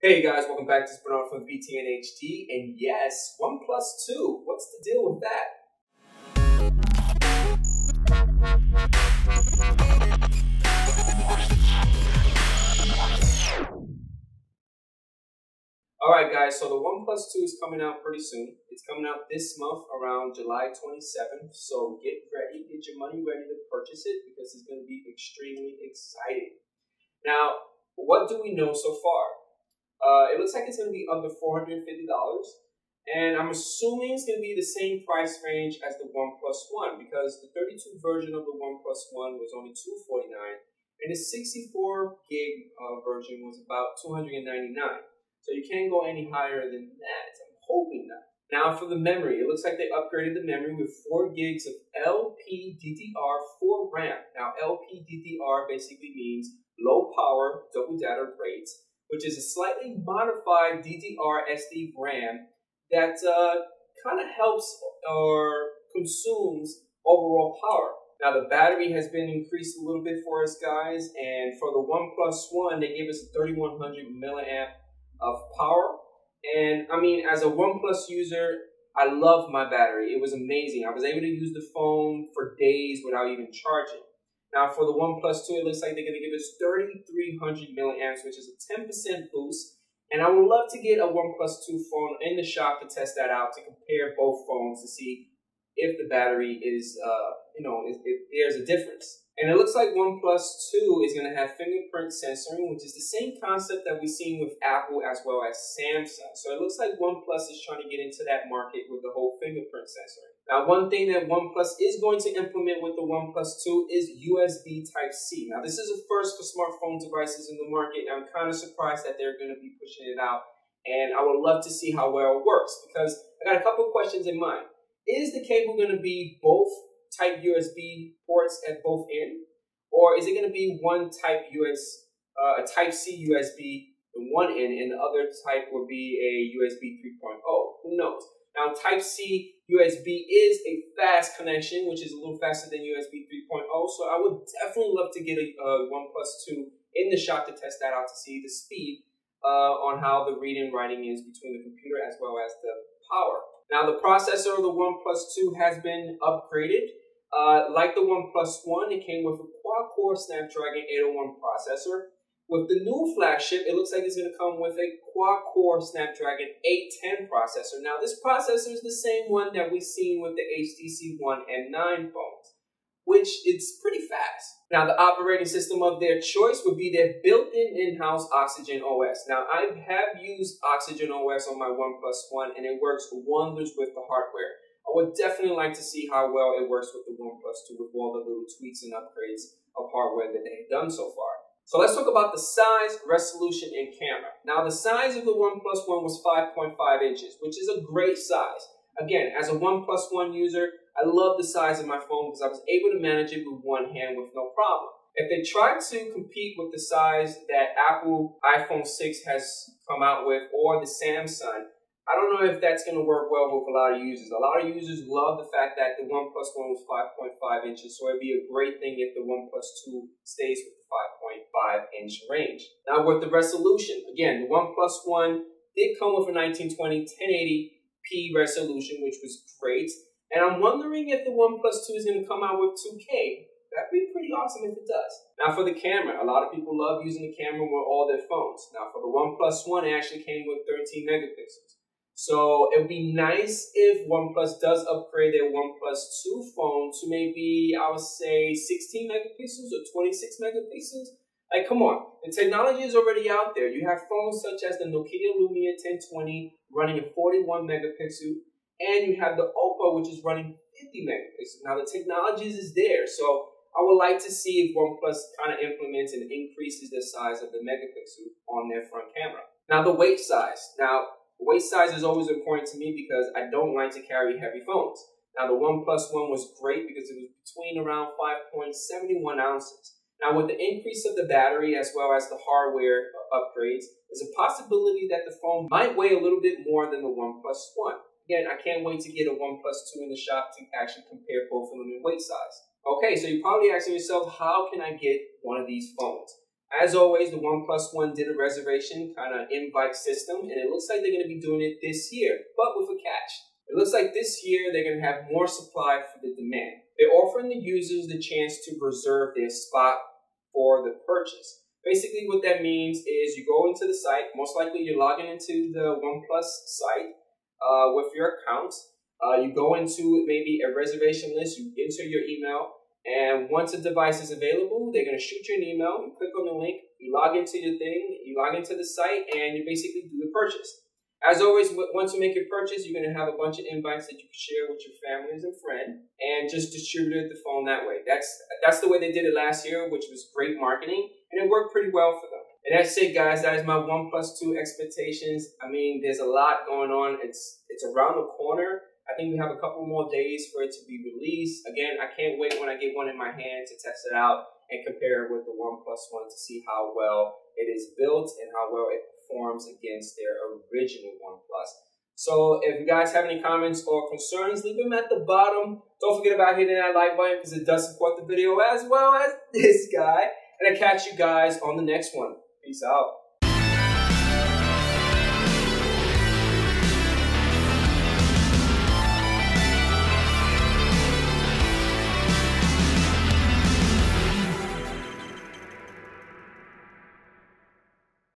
Hey guys, welcome back. This is Bernard from BTNHD, and yes, OnePlus 2. What's the deal with that? Alright guys, so the OnePlus 2 is coming out pretty soon. It's coming out this month around July 27th, so get ready, get your money ready to purchase it because it's going to be extremely exciting. Now, what do we know so far? It looks like it's going to be under $450, and I'm assuming it's going to be the same price range as the OnePlus 1 because the 32 version of the OnePlus 1 was only $249, and the 64 gig version was about $299. So you can't go any higher than that. I'm hoping not. Now for the memory, it looks like they upgraded the memory with 4 gigs of LPDDR4 RAM. Now LPDDR basically means low power double data rate, which is a slightly modified DDR/SD RAM that kind of helps or consumes overall power. Now the battery has been increased a little bit for us guys, and for the OnePlus 1, they gave us a 3100 milliamp of power. And I mean, as a OnePlus user, I love my battery. It was amazing. I was able to use the phone for days without even charging. Now for the OnePlus 2, it looks like they're going to give us 3300 milliamps, which is a 10% boost. And I would love to get a OnePlus 2 phone in the shop to test that out, to compare both phones to see if the battery is, if there's a difference. And it looks like OnePlus 2 is going to have fingerprint sensoring, which is the same concept that we've seen with Apple as well as Samsung. So it looks like OnePlus is trying to get into that market with the whole fingerprint sensoring. Now, one thing that OnePlus is going to implement with the OnePlus 2 is USB Type-C. Now, this is a first for smartphone devices in the market, and I'm kind of surprised that they're going to be pushing it out. And I would love to see how well it works, because I got a couple of questions in mind. Is the cable going to be both type USB ports at both ends, or is it going to be one type a Type-C USB in one end, and the other type will be a USB 3.0? Who knows? Now, Type-C USB is a fast connection, which is a little faster than USB 3.0, so I would definitely love to get a OnePlus 2 in the shop to test that out to see the speed on how the reading and writing is between the computer as well as the power. Now, the processor of the OnePlus 2 has been upgraded. Like the OnePlus 1, it came with a quad-core Snapdragon 801 processor. With the new flagship, it looks like it's going to come with a quad-core Snapdragon 810 processor. Now, this processor is the same one that we've seen with the HTC One and 9 phones, which it's pretty fast. Now, the operating system of their choice would be their built-in in-house Oxygen OS. Now, I have used Oxygen OS on my OnePlus 1, and it works wonders with the hardware. I would definitely like to see how well it works with the OnePlus 2 with all the little tweaks and upgrades of hardware that they've done so far. So let's talk about the size, resolution, and camera. Now, the size of the OnePlus 1 was 5.5 inches, which is a great size. Again, as a OnePlus 1 user, I love the size of my phone because I was able to manage it with one hand with no problem. If they try to compete with the size that Apple iPhone 6 has come out with, or the Samsung, I don't know if that's going to work well with a lot of users. A lot of users love the fact that the OnePlus 1 was 5.5 inches, so it'd be a great thing if the OnePlus 2 stays with the 5.5 inch range. Now with the resolution, again, the OnePlus 1 did come with a 1920 1080p resolution, which was great. And I'm wondering if the OnePlus 2 is going to come out with 2K. That'd be pretty awesome if it does. Now for the camera, a lot of people love using the camera with all their phones. Now for the OnePlus 1, it actually came with 13 megapixels. So it would be nice if OnePlus does upgrade their OnePlus 2 phone to maybe, I would say, 16 megapixels or 26 megapixels. Like, come on. The technology is already out there. You have phones such as the Nokia Lumia 1020 running at 41 megapixel, and you have the Oppo, which is running 50 megapixels. Now, the technology is there, so I would like to see if OnePlus kind of implements and increases the size of the megapixel on their front camera. Now, the weight size. Now, the weight size is always important to me because I don't like to carry heavy phones. Now, the OnePlus 1 was great because it was between around 5.71 ounces. Now, with the increase of the battery as well as the hardware upgrades, there's a possibility that the phone might weigh a little bit more than the OnePlus 1. Again, I can't wait to get a OnePlus 2 in the shop to actually compare both of them in weight size. Okay, so you're probably asking yourself, how can I get one of these phones? As always, the OnePlus One did a reservation kind of invite system, and it looks like they're going to be doing it this year, but with a catch. It looks like this year they're going to have more supply for the demand. They're offering the users the chance to reserve their spot for the purchase. Basically what that means is you go into the site, most likely you're logging into the OnePlus site with your account. You go into maybe a reservation list, you enter your email, and once a device is available, they're going to shoot you an email, you click on the link, you log into your thing, you log into the site, and you basically do the purchase. As always, once you make your purchase, you're going to have a bunch of invites that you can share with your families and friends and just distribute the phone that way. That's the way they did it last year, which was great marketing, and it worked pretty well for them. And that's it, guys. That is my OnePlus 2 expectations. I mean, there's a lot going on. It's around the corner. I think we have a couple more days for it to be released. Again, I can't wait when I get one in my hand to test it out and compare it with the OnePlus One to see how well it is built and how well it performs against their original OnePlus. So if you guys have any comments or concerns, leave them at the bottom. Don't forget about hitting that like button because it does support the video as well as this guy. And I'll catch you guys on the next one. Peace out.